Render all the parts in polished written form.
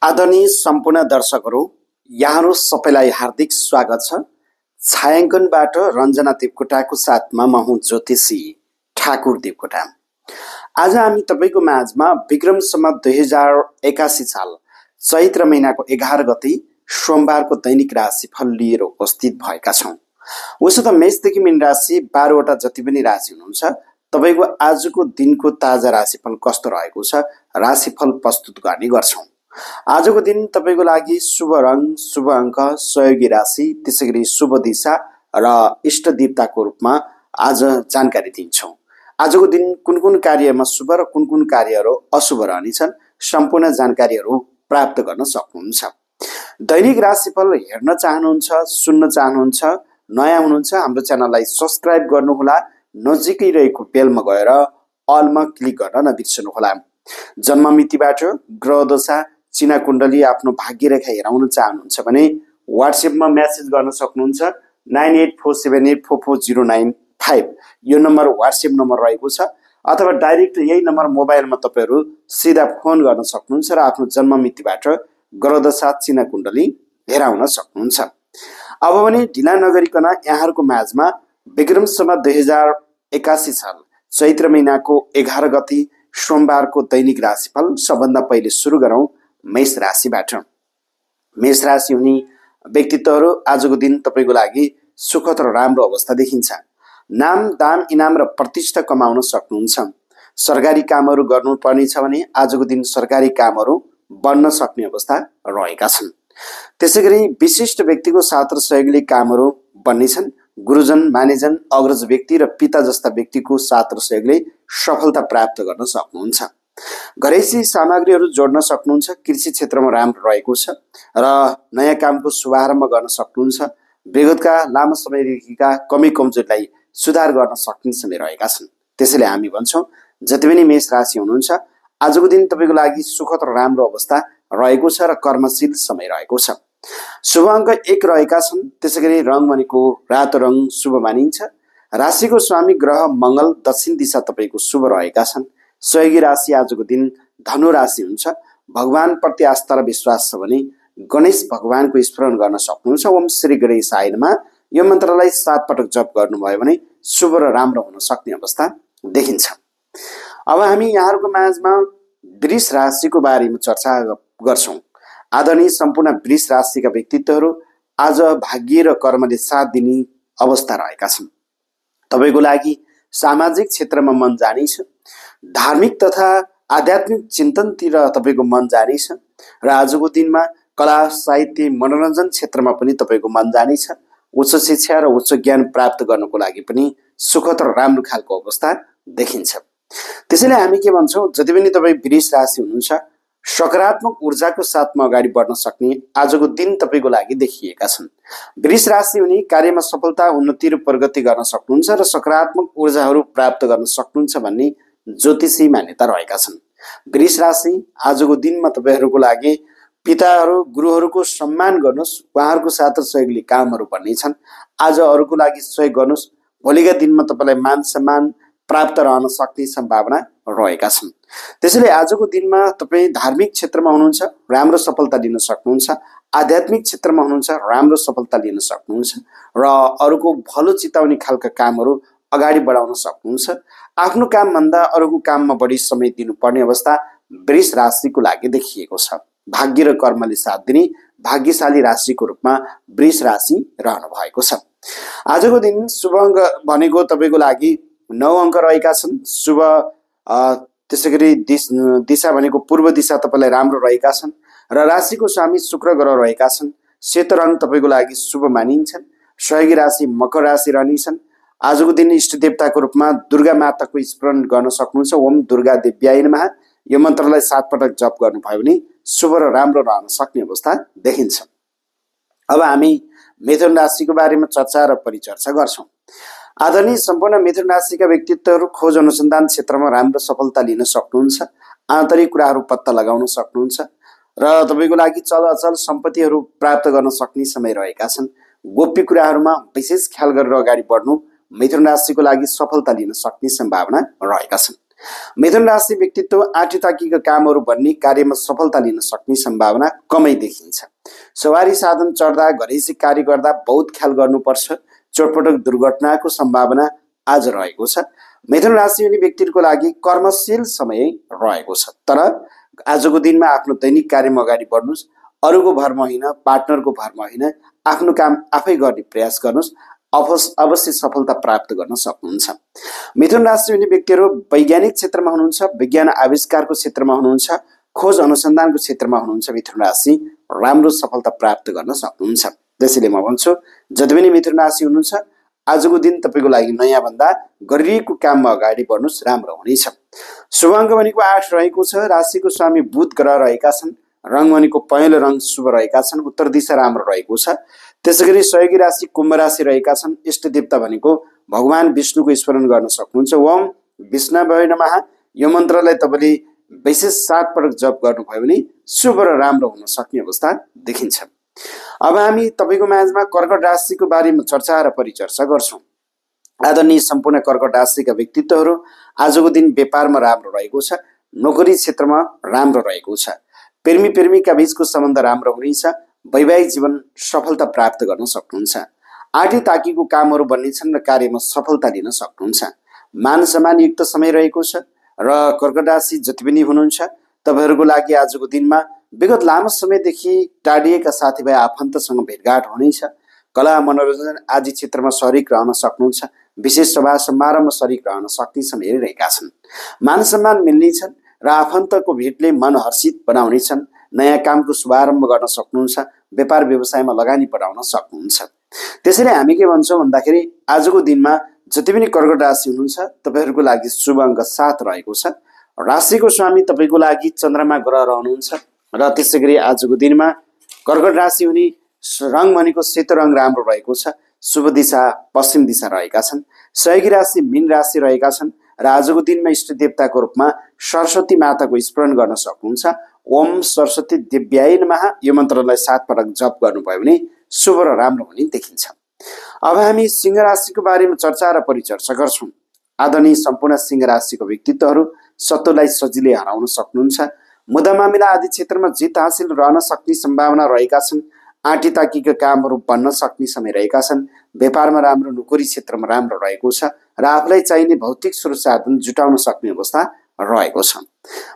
आदरणीय सम्पूर्ण दर्शकहरू, यहाँहरू सबैलाई हार्दिक स्वागत छ। छायाङ्कनबाट रञ्जना देवकोटाको साथमा म हुँ ज्योतिषी ठाकुर देवकोटा। आज हामी तपाईँको माझमा विक्रम सम्वत 2081 साल चैत्र महिनाको 11 गते सोमबारको दैनिक राशिफल लिएर उपस्थित भएका छौँ। उसो त मेषदेखि मीन राशि 12वटा जति पनि राशि हुनुहुन्छ, तपाईँको आजको दिनको ताजा राशिफल कस्तो रहेको छ राशिफल प्रस्तुत गर्ने गर्छौँ। आजको दिन तपाईँको लागि शुभ रङ, शुभ अङ्क, सहयोगी राशि, त्यसैगरी शुभ दिशा र इष्ट देवताको रूपमा आज जानकारी दिन्छौँ। आजको दिन कुन कुन कार्यमा शुभ र कुन कुन कार्यहरू अशुभ रहनेछन्, सम्पूर्ण जानकारीहरू प्राप्त गर्न सक्नुहुन्छ। दैनिक राशिफल हेर्न चाहनुहुन्छ, सुन्न चाहनुहुन्छ, नयाँ हुनुहुन्छ, हाम्रो च्यानललाई सब्सक्राइब गर्नुहोला, नजिकै रहेको बेलमा गएर अलमा क्लिक गर्न नबिर्सनुहोला। जन्ममितिबाट ग्रहदशा, चिना कुण्डली, आफ्नो भाग्यरेखा हेराउन चाहनुहुन्छ भने वाट्सएपमा मेसेज गर्न सक्नुहुन्छ। 9847844095 यो नम्बर वाट्सएप नम्बर रहेको छ, अथवा डाइरेक्ट यही नम्बर मोबाइलमा तपाईँहरू सिधा फोन गर्न सक्नुहुन्छ र आफ्नो जन्ममितिबाट ग्रहदशा, चिना कुण्डली हेराउन सक्नुहुन्छ। अब भने ढिला नगरिकन यहाँहरूको माझमा विक्रम सम्वत 2081 साल चैत्र महिनाको 11 गते सोमबारको दैनिक राशिफल सबभन्दा पहिले सुरु गरौँ मेष राशिबाट। मेष राशि हुने व्यक्तित्वहरू आजको दिन तपाईँको लागि सुखद र राम्रो अवस्था देखिन्छ। नाम, दाम, इनाम र प्रतिष्ठा कमाउन सक्नुहुन्छ। सरकारी कामहरू गर्नुपर्नेछ भने आजको दिन सरकारी कामहरू बन्न सक्ने अवस्था रहेका छन्। त्यसैगरी विशिष्ट व्यक्तिको साथ र सहयोगले कामहरू बन्नेछन्। गुरुजन, मानिजन, अग्रज व्यक्ति र पिता जस्ता व्यक्तिको साथ र सहयोगले सफलता प्राप्त गर्न सक्नुहुन्छ। घरेसी सामग्रीहरू जोड्न सक्नुहुन्छ। कृषि क्षेत्रमा राम्रो रहेको छ र नयाँ कामको शुभारम्भ गर्न सक्नुहुन्छ। विगतका लामो समयदेखिका कमी कमजोरीलाई सुधार गर्न सक्ने समय रहेका छन्। त्यसैले हामी भन्छौँ, जति पनि मेष राशि हुनुहुन्छ आजको दिन तपाईँको लागि सुखद र राम्रो अवस्था रहेको छ र कर्मशील समय रहेको छ। शुभ अङ्क 1 रहेका छन्। त्यसैगरी रङ भनेको रातो रङ शुभ मानिन्छ। राशिको स्वामी ग्रह मङ्गल दक्षिण दिशा तपाईँको शुभ रहेका छन्। सहयोगी राशि आजको दिन धनु राशि हुन्छ। भगवान प्रति आस्था र विश्वास छ भने गणेश भगवानको स्मरण गर्न सक्नुहुन्छ। ओम श्री गणेशाय नमः यो मन्त्रलाई 7 पटक जप गर्नुभयो भने शुभ र राम्रो हुन सक्ने अवस्था देखिन्छ। अब हामी यहाँहरूको माझमा वृष राशिको बारेमा चर्चा गर्छौँ। आदरणीय सम्पूर्ण वृष राशिका व्यक्तित्वहरू आज भाग्य र कर्मले साथ दिने अवस्था रहेका छन्। तपाईँको लागि सामाजिक क्षेत्रमा मन जानेछ। धार्मिक तथा आध्यात्मिक चिन्तनतिर तपाईँको मन जानेछ र आजको दिनमा कला, साहित्य, मनोरञ्जन क्षेत्रमा पनि तपाईँको मन जानेछ। उच्च शिक्षा र उच्च ज्ञान प्राप्त गर्नको लागि पनि सुखद र राम्रो खालको अवस्था देखिन्छ। त्यसैले हामी के भन्छौँ, जति पनि तपाईँ वृष राशि हुनुहुन्छ सकारात्मक ऊर्जाको साथमा अगाडि बढ्न सक्ने आजको दिन तपाईँको लागि देखिएका छन्। वृष राशि हुने कार्यमा सफलता, उन्नति र प्रगति गर्न सक्नुहुन्छ र सकारात्मक ऊर्जाहरू प्राप्त गर्न सक्नुहुन्छ भन्ने ज्योतिषी मान्यता रहेका छन्। वृष राशि आजको दिनमा तपाईँहरूको लागि पिताहरू, गुरुहरूको सम्मान गर्नुहोस्। उहाँहरूको साथ र सहयोगले कामहरू बन्नेछन्। आज अरूको लागि सहयोग गर्नुहोस्। भोलिका दिनमा तपाईँलाई मान सम्मान प्राप्त रहन सक्ने सम्भावना रहेका छन्। त्यसैले आजको दिनमा तपाईँ धार्मिक क्षेत्रमा हुनुहुन्छ, राम्रो सफलता लिन सक्नुहुन्छ। आध्यात्मिक क्षेत्रमा हुनुहुन्छ, राम्रो सफलता लिन सक्नुहुन्छ र अरूको भलो चिताउने खालका कामहरू अगाडि बढाउन सक्नुहुन्छ। आफ्नो कामभन्दा अरूको काममा बढी समय दिनुपर्ने अवस्था वृष राशिको लागि देखिएको छ। भाग्य र कर्मले साथ दिने भाग्यशाली राशिको रूपमा वृष राशि रहनु भएको छ। आजको दिन शुभ अङ्क भनेको तपाईँको लागि 9 अङ्क रहेका छन्। शुभ त्यसैगरी दिशा भनेको पूर्व दिशा तपाईँलाई राम्रो रहेका छन् र राशिको स्वामी शुक्र ग्रह रहेका छन्। सेतो रङ तपाईँको लागि शुभ मानिन्छन्। सहयोगी राशि मकर राशि रहनेछन्। आजको दिन इष्ट देवताको रूपमा दुर्गा माताको स्मरण गर्न सक्नुहुन्छ। ओम दुर्गा देव्याय नमः यो मन्त्रलाई 7 पटक जप गर्नुभयो भने शुभ र राम्रो रहन सक्ने अवस्था देखिन्छ। अब हामी मिथुन राशिको बारेमा चर्चा र परिचर्चा गर्छौँ। आदरणीय सम्पूर्ण मिथुन राशिका व्यक्तित्वहरू खोज अनुसन्धान क्षेत्रमा राम्रो सफलता लिन सक्नुहुन्छ। आन्तरिक कुराहरू पत्ता लगाउन सक्नुहुन्छ र तपाईँको लागि चल अचल सम्पत्तिहरू प्राप्त गर्न सक्ने समय रहेका छन्। गोप्य कुराहरूमा विशेष ख्याल गरेर अगाडि बढ्नु मिथुन राशिको लागि सफलता लिन सक्ने सम्भावना रहेका छन्। मिथुन राशि व्यक्तित्व आँटी ताकीका कामहरू बन्ने, कार्यमा सफलता लिन सक्ने सम्भावना कमै देखिन्छ। सवारी साधन चढ्दा, घरेसी कार्य गर्दा बहुत ख्याल गर्नुपर्छ। चोटपटक दुर्घटनाको सम्भावना आज रहेको छ। मिथुन राशि हुने व्यक्तिहरूको लागि कर्मशील समय रहेको छ, तर आजको दिनमा आफ्नो दैनिक कार्यमा अगाडि बढ्नुहोस्। अरूको भरमा होइन, पार्टनरको भरमा होइन, आफ्नो काम आफै गर्ने प्रयास गर्नुहोस्। अवश्य सफलता प्राप्त गर्न सक्नुहुन्छ। मिथुन राशि हुने व्यक्तिहरू वैज्ञानिक क्षेत्रमा हुनुहुन्छ, विज्ञान आविष्कारको क्षेत्रमा हुनुहुन्छ, खोज अनुसन्धानको क्षेत्रमा हुनुहुन्छ। मिथुन राशि राम्रो सफलता प्राप्त गर्न सक्नुहुन्छ। त्यसैले म भन्छु, जति पनि मिथुन राशि हुनुहुन्छ, आजको दिन तपाईँको लागि नयाँ भन्दा गरिएको काममा अगाडि बढ्नुहोस्, राम्रो हुनेछ। शुभ अङ्क भनेको 8 रहेको छ। राशिको स्वामी बुध ग्रह रहेका छन्। रङ भनेको पहेँलो रङ शुभ रहेका छन्। उत्तर दिशा राम्रो रहेको छ। त्यसै गरी सहयोगी राशि कुम्भ राशि रहेका छन्। इष्ट देवता भनेको भगवान विष्णुको स्मरण गर्न सक्नुहुन्छ। ओम विष्णुवे नमः यो मन्त्रलाई तपाईँले विशेष 7 पटक जप गर्नुभयो भने शुभ र राम्रो हुन सक्ने अवस्था देखिन्छ। अब हामी तपाईँको माझमा कर्कट राशिको बारेमा चर्चा र परिचर्चा गर्छौँ। आदरणीय सम्पूर्ण कर्कट राशिका व्यक्तित्वहरू, आजको दिन व्यापारमा राम्रो रहेको छ। नोकरी क्षेत्रमा राम्रो रहेको छ। प्रेमीका बीचको सम्बन्ध राम्रो हुनेछ। वैवाहिक जीवन सफलता प्राप्त गर्न सक्नुहुन्छ। आँटी ताकीको कामहरू बन्नेछन् र कार्यमा सफलता लिन सक्नुहुन्छ। मान सम्मान युक्त समय रहेको छ र कर्कट राशि जति पनि हुनुहुन्छ, तपाईँहरूको लागि आजको दिनमा विगत लामो समयदेखि टाढिएका साथीभाइ आफन्तसँग भेटघाट हुनेछ। कला मनोरञ्जन आदि क्षेत्रमा सरिक रहन सक्नुहुन्छ। विशेष सभा समारोहमा सरिक रहन सक्ने समय रहेका छन्। मान सम्मान मिल्नेछन् र आफन्तको भेटले मन हर्षित बनाउनेछन्। नयाँ कामको शुभारम्भ गर्न सक्नुहुन्छ। व्यापार व्यवसायमा लगानी बढाउन सक्नुहुन्छ। त्यसैले हामी के भन्छौँ भन्दाखेरि, आजको दिनमा जति पनि कर्कट राशि हुनुहुन्छ, तपाईँहरूको लागि शुभ अङ्क 7 रहेको छ। राशिको स्वामी तपाईँको लागि चन्द्रमा ग्रह रहनुहुन्छ र त्यसै गरी आजको दिनमा कर्कट राशि हुने रङ भनेको सेतो रङ राम्रो रहेको छ। शुभ दिशा पश्चिम दिशा रहेका छन्। सहयोगी राशि मीन राशि रहेका छन् र आजको दिनमा इष्ट देवताको रूपमा सरस्वती माताको स्मरण गर्न सक्नुहुन्छ। ओम सरस्वती देव्याय नमः यो मन्त्रलाई 7 पटक जप गर्नुभयो भने शुभ र राम्रो हुने देखिन्छ। अब हामी सिंह राशिको बारेमा चर्चा र परिचर्चा गर्छौँ। आदरणीय सम्पूर्ण सिंह राशिको व्यक्तित्वहरू शत्रुलाई सजिलै हराउन सक्नुहुन्छ। मुद्दा मामिला आदि क्षेत्रमा जित हासिल रहन सक्ने सम्भावना रहेका छन्। आँटी ताकीका कामहरू बन्न सक्ने समय रहेका छन्। व्यापारमा राम्रो, नोकरी क्षेत्रमा राम्रो रहेको छ र आफूलाई चाहिने भौतिक स्रोत साधन जुटाउन सक्ने अवस्था रहेको छ।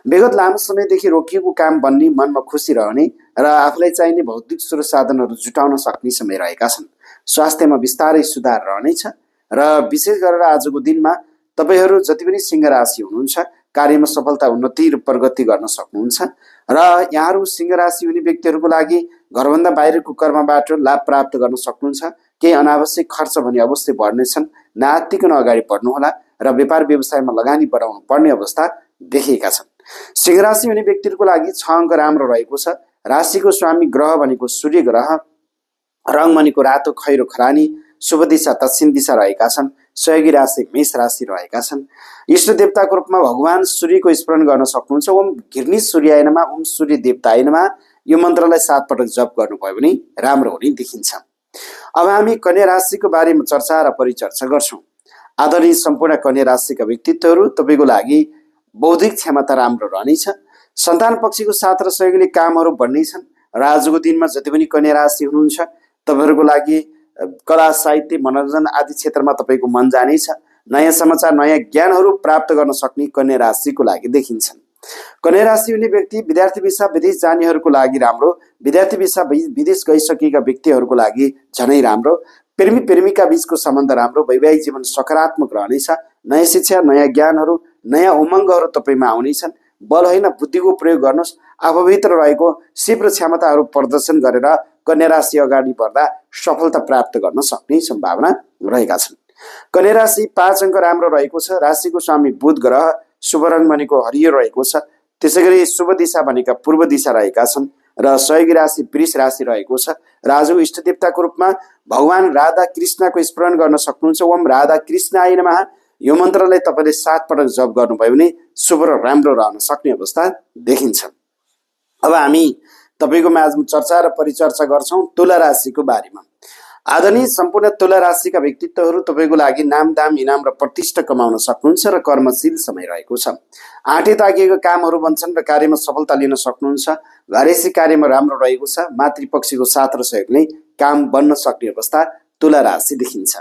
विगत लामो समयदेखि रोकिएको काम बन्ने, मनमा खुसी रहने र आफूलाई चाहिने भौतिक स्रोत साधनहरू जुटाउन सक्ने समय रहेका छन्। स्वास्थ्यमा बिस्तारै सुधार रहनेछ र विशेष गरेर आजको दिनमा तपाईँहरू जति पनि सिंह राशि हुनुहुन्छ, कार्यमा सफलता, उन्नति र प्रगति गर्न सक्नुहुन्छ र यहाँहरू सिंह राशि हुने व्यक्तिहरूको लागि घरभन्दा बाहिरको कर्मबाट लाभ प्राप्त गर्न सक्नुहुन्छ। केही अनावश्यक खर्च भने अवश्य बढ्नेछन्। नआत्तिकन अगाडि बढ्नुहोला र व्यापार व्यवसायमा लगानी बढाउनु पर्ने अवस्था देखिएका छन्। सिंह राशि हुने व्यक्तिहरूको लागि 6 अङ्क राम्रो रहेको छ। राशिको स्वामी ग्रह भनेको सूर्य ग्रह, रङ भनेको रातो खैरो खरानी, शुभ दिशा दक्षिण दिशा रहेका छन्। सहयोगी राशि मेष राशि रहेका छन्। इष्ट देवताको रूपमा भगवान सूर्यको स्मरण गर्न सक्नुहुन्छ। ओम घिर्नी सूर्याय नमः, ओम सूर्य देवताय नमः यो मन्त्रलाई 7 पटक जप गर्नुभयो भने राम्रो हुने देखिन्छ। अब हामी कन्या राशिको बारेमा चर्चा र परिचर्चा गर्छौँ। आदरणीय सम्पूर्ण कन्या राशिका व्यक्तित्वहरू, तपाईँको लागि बौद्धिक क्षमता राम्रो रहनेछ। सन्तान पक्षको साथ र सहयोगले कामहरू बढ्नेछन् र आजको दिनमा जति पनि कन्या राशि हुनुहुन्छ, तपाईँहरूको लागि कला, साहित्य, मनोरञ्जन आदि क्षेत्रमा तपाईँको मन जानेछ। नयाँ समाचार, नयाँ ज्ञानहरू प्राप्त गर्न सक्ने कन्या राशिको लागि देखिन्छन्। कन्या राशि हुने व्यक्ति विद्यार्थी भिसा विदेश जानेहरूको लागि राम्रो, विद्यार्थी भिसा विदेश गइसकेका व्यक्तिहरूको लागि झनै राम्रो, प्रेमीका बीचको सम्बन्ध राम्रो, वैवाहिक जीवन सकारात्मक रहनेछ। नयाँ शिक्षा, नयाँ ज्ञानहरू, नयाँ उमङ्गहरू तपाईँमा आउनेछन्। बल होइन, बुद्धिको प्रयोग गर्नुहोस्। आफूभित्र रहेको सिप र क्षमताहरू प्रदर्शन गरेर कन्या राशि अगाडि बढ्दा सफलता प्राप्त गर्न सक्ने सम्भावना रहेका छन्। कन्या राशि 5 अङ्क राम्रो रहेको छ। राशिको स्वामी बुध ग्रह, शुभ रङ भनेको हरियो रहेको छ। त्यसै गरी शुभ दिशा भनेका पूर्व दिशा रहेका छन् र सहयोगी राशि वृष राशि रहेको छ। र आजको इष्ट देवताको रूपमा भगवान राधा कृष्णको स्मरण गर्न सक्नुहुन्छ। ओम राधा कृष्णाय नमः यो मन्त्रलाई तपाईँले 7 पटक जप गर्नुभयो भने शुभ र राम्रो रहन सक्ने अवस्था देखिन्छ। अब हामी तपाईँको माझमा चर्चा र परिचर्चा गर्छौँ तुला राशिको बारेमा। आदरणीय सम्पूर्ण तुला राशिका व्यक्तित्वहरू तपाईँको लागि नाम दाम इनाम र प्रतिष्ठा कमाउन सक्नुहुन्छ र कर्मशील समय रहेको छ। आँटे ताकिएको कामहरू बन्छन् र कार्यमा सफलता लिन सक्नुहुन्छ। घरेसी कार्यमा राम्रो रहेको छ। मातृपक्षको साथ र सहयोगले काम बन्न सक्ने अवस्था तुला राशि देखिन्छ।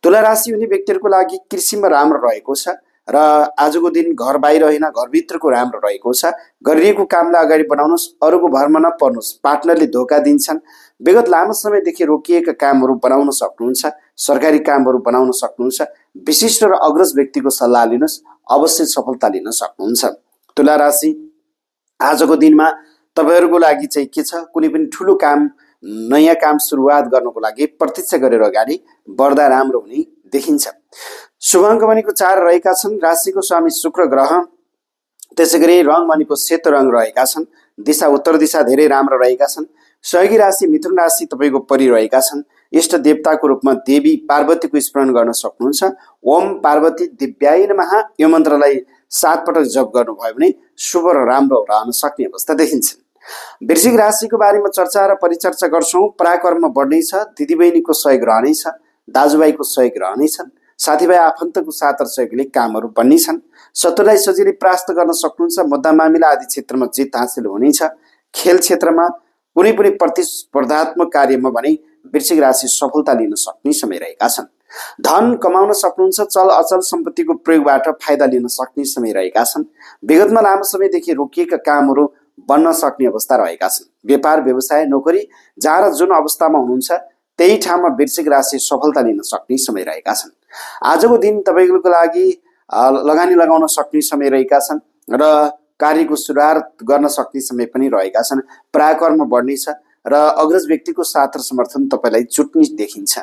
तुला राशि हुने व्यक्तिहरूको लागि कृषिमा राम्रो रहेको छ र आजको दिन घर बाहिर होइन घरभित्रको राम्रो रहेको छ। गरिएको कामलाई अगाडि बढाउनुहोस्, अरूको भरमा नपर्नुहोस्। पार्टनरले धोका दिन्छन्। विगत लामो समयदेखि रोकिएका कामहरू बनाउन सक्नुहुन्छ। सरकारी कामहरू बनाउन सक्नुहुन्छ। विशिष्ट र अग्रज व्यक्तिको सल्लाह लिनुहोस्, अवश्य सफलता लिन सक्नुहुन्छ। तुला राशि आजको दिनमा तपाईँहरूको लागि चाहिँ के छ, कुनै पनि ठुलो काम नयाँ काम सुरुवात गर्नको लागि प्रतीक्षा गरेर अगाडि बढ्दा राम्रो हुने देखिन्छ। शुभ अङ्क भनेको 4 रहेका छन्। राशिको स्वामी शुक्र ग्रह, त्यसै गरी रङ भनेको सेतो रङ रहेका छन्। दिशा उत्तर दिशा धेरै राम्रो रहेका छन्। सहयोगी राशि मिथुन राशि तपाईँको परिरहेका छन्। इष्ट देवताको रूपमा देवी पार्वतीको स्मरण गर्न सक्नुहुन्छ। ओम पार्वती दिव्याय नमः यो मन्त्रलाई 7 पटक जप गर्नुभयो भने शुभ र राम्रो रहन सक्ने अवस्था देखिन्छ। वृश्चिक राशिको बारेमा चर्चा र परिचर्चा गर्छौँ। पराक्रम बढ्नेछ। दिदीबहिनीको सहयोग रहनेछ। दाजुभाइको सहयोग रहनेछन्। साथीभाइ आफन्तको साथ र सहयोगले कामहरू बन्नेछन्। शत्रुलाई सजिलै परास्त गर्न सक्नुहुन्छ। मुद्दा मामिला आदि क्षेत्रमा जित हासिल हुनेछ। खेल क्षेत्रमा कुनै पनि प्रतिस्पर्धात्मक कार्यमा भने वृश्चिक राशि सफलता लिन सक्ने समय रहेका छन्। धन कमाउन सक्नुहुन्छ। चल अचल सम्पत्तिको प्रयोगबाट फाइदा लिन सक्ने समय रहेका छन्। विगतमा लामो समयदेखि रोकिएका कामहरू बन्न सक्ने अवस्था रहेका छन्। व्यापार व्यवसाय नोकरी जहाँ र जुन अवस्थामा हुनुहुन्छ त्यही ठाउँमा वृश्चिक राशि सफलता लिन सक्ने समय रहेका छन्। आजको दिन तपाईँको लागि लगानी लगाउन सक्ने समय रहेका छन् र कार्यको सुधार गर्न सक्ने समय पनि रहेका छन्। पराक्रम बढ्नेछ र अग्रज व्यक्तिको साथ र समर्थन तपाईँलाई जुट्ने देखिन्छ।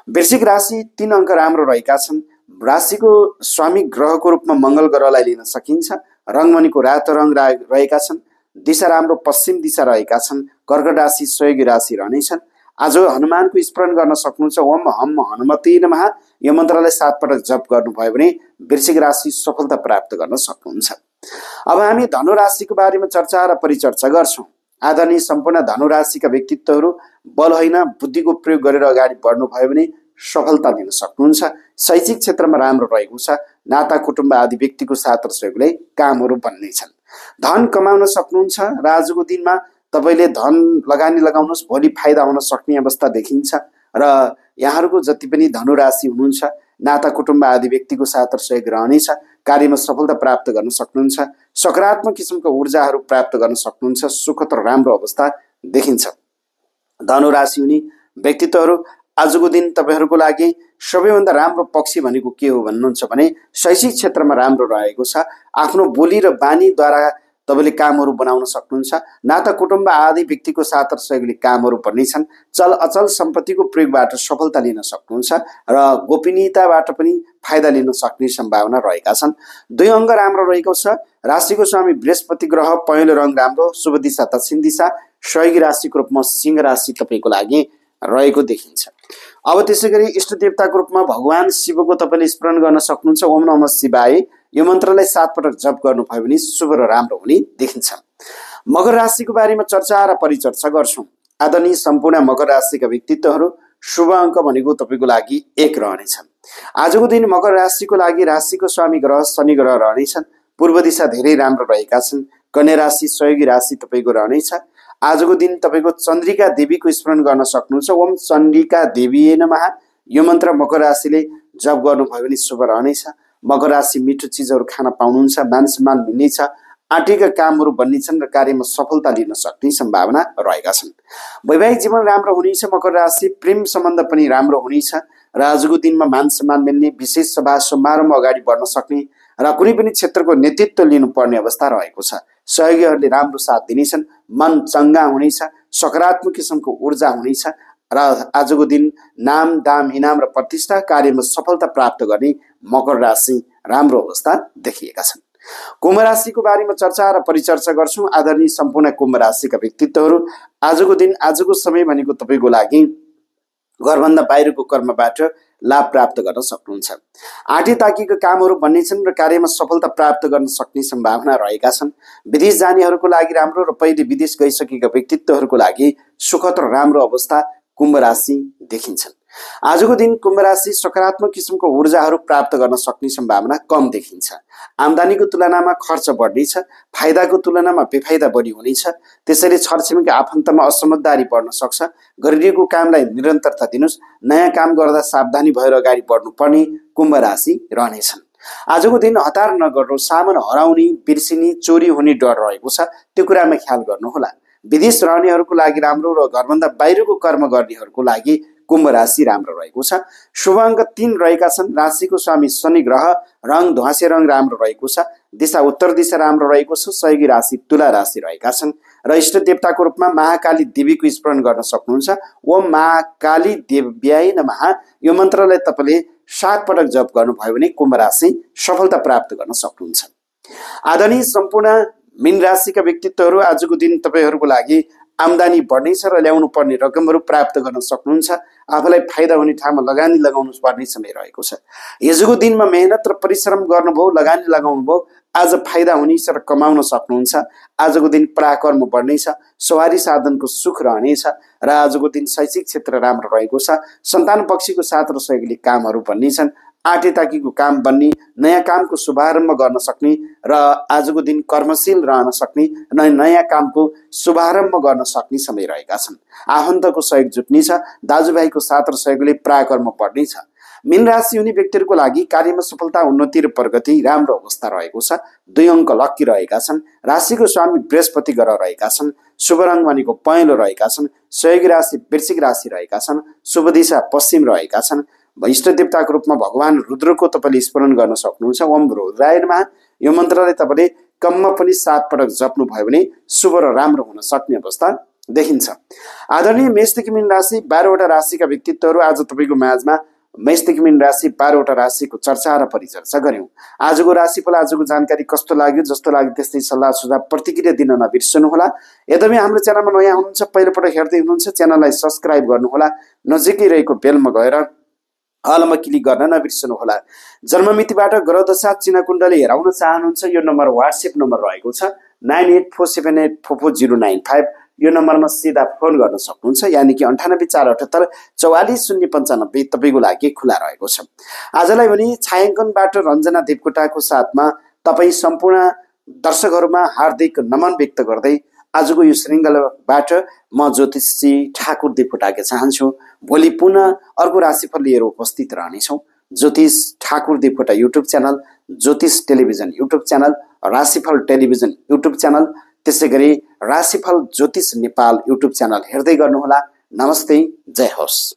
वृश्चिक राशि 3 अङ्क राम्रो रहेका छन्। राशिको स्वामी ग्रहको रूपमा मङ्गल ग्रहलाई लिन सकिन्छ। रङ भनेको रातो रङ रहेका छन्। दिशा राम्रो पश्चिम दिशा रहेका छन्। कर्कट राशि सहयोगी राशि रहनेछन्। आज हनुमानको स्मरण गर्न सक्नुहुन्छ। ओम हम हनुमते नमः यो मन्त्रलाई 7 पटक जप गर्नुभयो भने वृश्चिक राशि सफलता प्राप्त गर्न सक्नुहुन्छ। अब हामी धनु राशिको बारेमा चर्चा र परिचर्चा गर्छौँ। आदरणीय सम्पूर्ण धनु राशिका व्यक्तित्वहरू बल होइन बुद्धिको प्रयोग गरेर अगाडि बढ्नुभयो भने सफलता लिन सक्नुहुन्छ। शैक्षिक क्षेत्रमा राम्रो रहेको छ। नाता कुटुम्ब आदि व्यक्तिको साथ र सहयोगले कामहरू बन्नेछन्। धन कमाउन सक्नुहुन्छ र आजको दिनमा तपाईँले धन लगानी लगाउनुहोस्, भोलि फाइदा हुन सक्ने अवस्था देखिन्छ र यहाँहरूको जति पनि धनु राशि हुनुहुन्छ नाता कुटुम्ब आदि व्यक्तिको साथ र सहयोग रहनेछ। कार्यमा सफलता प्राप्त गर्न सक्नुहुन्छ। सकारात्मक किसिमको ऊर्जाहरू प्राप्त गर्न सक्नुहुन्छ। सुखद र राम्रो अवस्था देखिन्छ। धनु राशि हुने व्यक्तित्वहरू आजको दिन तपाईँहरूको लागि सबैभन्दा राम्रो पक्ष भनेको के हो भन्नुहुन्छ भने शैक्षिक क्षेत्रमा राम्रो रहेको छ। आफ्नो बोली र बानीद्वारा तपाईँले कामहरू बनाउन सक्नुहुन्छ। नाता कुटुम्ब आदि व्यक्तिको साथ र सहयोगले कामहरू बन्नेछन्। चल अचल सम्पत्तिको प्रयोगबाट सफलता लिन सक्नुहुन्छ र गोपनीयताबाट पनि फाइदा लिन सक्ने सम्भावना रहेका छन्। 2 अङ्क राम्रो रहेको छ। राशिको स्वामी बृहस्पति ग्रह, पहेँलो रङ राम्रो, शुभ दिशा दक्षिण दिशा, सहयोगी राशिको रूपमा सिंह राशि तपाईँको लागि रहेको देखिन्छ। अब त्यसै गरी इष्ट देवताको रूपमा भगवान शिवको तपाईँले स्मरण गर्न सक्नुहुन्छ। ओम नमः शिवाय यो मन्त्रलाई 7 पटक जप गर्नुभयो भने शुभ र राम्रो हुने देखिन्छ। मकर राशिको बारेमा चर्चा र परिचर्चा गर्छौँ। आदरणीय सम्पूर्ण मकर राशिका व्यक्तित्वहरू शुभ अङ्क भनेको तपाईँको लागि 1 रहनेछन्। आजको दिन मकर राशिको लागि राशिको स्वामी ग्रह शनि ग्रह रहनेछन्। पूर्व दिशा धेरै राम्रो रहेका छन्। कन्या राशि सहयोगी राशि तपाईँको रहनेछ। आजको दिन तपाईँको चन्द्रिका देवीको स्मरण गर्न सक्नुहुन्छ। ओम चण्डिका देवीये नमः यो मन्त्र मकर राशिले जप गर्नुभयो भने शुभ रहनेछ। मकर राशि मिठो चिजहरू खान पाउनुहुन्छ। मान सम्मान मिल्नेछ। आँटेका कामहरू बन्नेछन् र कार्यमा सफलता लिन सक्ने सम्भावना रहेका छन्। वैवाहिक जीवन राम्रो हुनेछ। मकर राशि प्रेम सम्बन्ध पनि राम्रो हुनेछ र आजको दिनमा मान सम्मान मिल्ने, विशेष सभा समारोहमा अगाडि बढ्न सक्ने र कुनै पनि क्षेत्रको नेतृत्व लिनुपर्ने अवस्था रहेको छ। सहयोगीहरूले राम्रो साथ दिनेछन्। मन चङ्गा हुनेछ। सकारात्मक किसिमको ऊर्जा हुनेछ र आजको दिन नाम दाम इनाम र प्रतिष्ठा कार्यमा सफलता प्राप्त गर्ने मकर राशि राम्रो अवस्था देखिएका छन्। कुम्भ राशिको बारेमा चर्चा र परिचर्चा गर्छौँ। आदरणीय सम्पूर्ण कुम्भ राशिका व्यक्तित्वहरू आजको दिन आजको समय भनेको तपाईँको लागि घरभन्दा बाहिरको कर्मबाट लाभ प्राप्त गर्न सक्नुहुन्छ। आँटे ताकिएका कामहरू बन्नेछन् र कार्यमा सफलता प्राप्त गर्न सक्ने सम्भावना रहेका छन्। विदेश जानेहरूको लागि राम्रो र पहिले विदेश गइसकेका व्यक्तित्वहरूको लागि सुखद र राम्रो अवस्था कुम्भ राशि देखिन्छन्। आजको दिन कुम्भ राशि सकारात्मक किसिमको ऊर्जाहरू प्राप्त गर्न सक्ने सम्भावना कम देखिन्छ। आम्दानीको तुलनामा खर्च बढ्नेछ, फाइदाको तुलनामा बेफाइदा बढी हुनेछ। त्यसैले छरछिमेकी आफन्तमा असमझदारी बढ्न सक्छ। गरिएको कामलाई निरन्तरता दिनुस्। नयाँ काम गर्दा सावधानी भएर अगाडि बढ्नुपर्ने कुम्भ राशि रहनेछन्। आजको दिन हतार नगर्नु, सामान हराउने, बिर्सिने, चोरी हुने डर रहेको छ, त्यो कुरामा ख्याल गर्नुहोला। विदेश रहनेहरूको लागि राम्रो र घरभन्दा बाहिरको कर्म गर्नेहरूको लागि कुम्भ राशि राम्रो रहेको छ। शुभ अङ्क 3 रहेका छन्। राशिको स्वामी शनि ग्रह, रङ ध्वाँसे रङ राम्रो रहेको छ। दिशा उत्तर दिशा राम्रो रहेको छ। सहयोगी राशि तुला राशि रहेका छन् र इष्ट देवताको रूपमा महाकाली देवीको स्मरण गर्न सक्नुहुन्छ। ओम महाकाली देव्याय नमः यो मन्त्रलाई तपाईँले 7 पटक जप गर्नुभयो भने कुम्भ राशि सफलता प्राप्त गर्न सक्नुहुन्छ। आदरणीय सम्पूर्ण मीन राशिका व्यक्तित्वहरू, आजको दिन तपाईँहरूको लागि आम्दानी बढ्नेछ र ल्याउनु पर्ने रकमहरू प्राप्त गर्न सक्नुहुन्छ। आफूलाई फाइदा हुने ठाउँमा लगानी लगाउनु पर्ने समय रहेको छ। हिजोको दिनमा मेहनत र परिश्रम गर्नुभयो, लगानी लगाउनु भयो, आज फाइदा हुनेछ र कमाउन सक्नुहुन्छ। आजको दिन पराक्रम बढ्नेछ, सवारी साधनको सुख रहनेछ र आजको दिन शैक्षिक क्षेत्र राम्रो रहेको छ। सन्तान पक्षीको साथ र सहयोगले कामहरू बन्नेछन्। आँटे ताकीको काम बन्ने, नयाँ कामको शुभारम्भ गर्न सक्ने र आजको दिन कर्मशील रहन सक्ने, नयाँ कामको शुभारम्भ गर्न सक्ने समय रहेका छन्। आफन्तको सहयोग जुट्नेछ। दाजुभाइको साथ र सहयोगले पराक्रम बढ्नेछ। मीन राशि हुने व्यक्तिहरूको लागि कार्यमा सफलता, उन्नति र प्रगति राम्रो अवस्था रहेको छ। 2 अङ्क लक्की रहेका छन्। राशिको स्वामी बृहस्पति ग्रह रहेका छन्। शुभ रङ भनेको पहेँलो रहेका छन्। सहयोगी राशि वृश्चिक राशि रहेका छन्। शुभ दिशा पश्चिम रहेका छन्। इष्ट देवताको रूपमा भगवान रुद्रको तपाईँले स्मरण गर्न सक्नुहुन्छ। ओम रुद्राय नमः यो मन्त्रलाई तपाईँले कममा पनि 7 पटक जप्नुभयो भने शुभ र राम्रो हुन सक्ने अवस्था देखिन्छ। आदरणीय मेषदेखि मीन राशि 12 वटा राशिका व्यक्तित्वहरू, आज तपाईँको माझमा मेषदेखि मीन राशि 12 वटा राशिको चर्चा र परिचर्चा गर्यौं। आजको राशिफल, आजको जानकारी कस्तो लाग्यो, जस्तो लाग्यो त्यस्तै सल्लाह सुझाव प्रतिक्रिया दिन नबिर्सनुहोला। यद्यपि हाम्रो च्यानलमा नयाँ हुनुहुन्छ, पहिलोपटक हेर्दै हुनुहुन्छ, च्यानललाई सब्स्क्राइब गर्नुहोला। नजिकै रहेको बेलमा गएर अलमा क्लिक गर्न नबिर्सनुहोला। जन्ममितिबाट ग्रहदशा चिन्ह कुण्डली हेराउन चाहनुहुन्छ, यो नम्बर वाट्सएप नम्बर रहेको छ 9847844095। यो नम्बरमा सिधा फोन गर्न सक्नुहुन्छ, यानि कि 9848 44095 तपाईँको लागि खुला रहेको छ। आजलाई भने छायाङ्कनबाट रञ्जना देवकोटाको साथमा तपाईँ सम्पूर्ण दर्शकहरूमा हार्दिक नमन व्यक्त गर्दै आजको यो श्रृङ्खलाबाट म ज्योतिषी ठाकुर देवकोटाके चाहन्छु भोलि पुनः अर्को राशिफल लिएर उपस्थित रहनेछौँ। ज्योतिष ठाकुर देवकोटा युट्युब च्यानल, ज्योतिष टेलिभिजन युट्युब च्यानल, राशिफल टेलिभिजन युट्युब च्यानल, त्यसै गरी राशिफल ज्योतिष नेपाल युट्युब च्यानल हेर्दै गर्नुहोला। नमस्ते, जय होस्।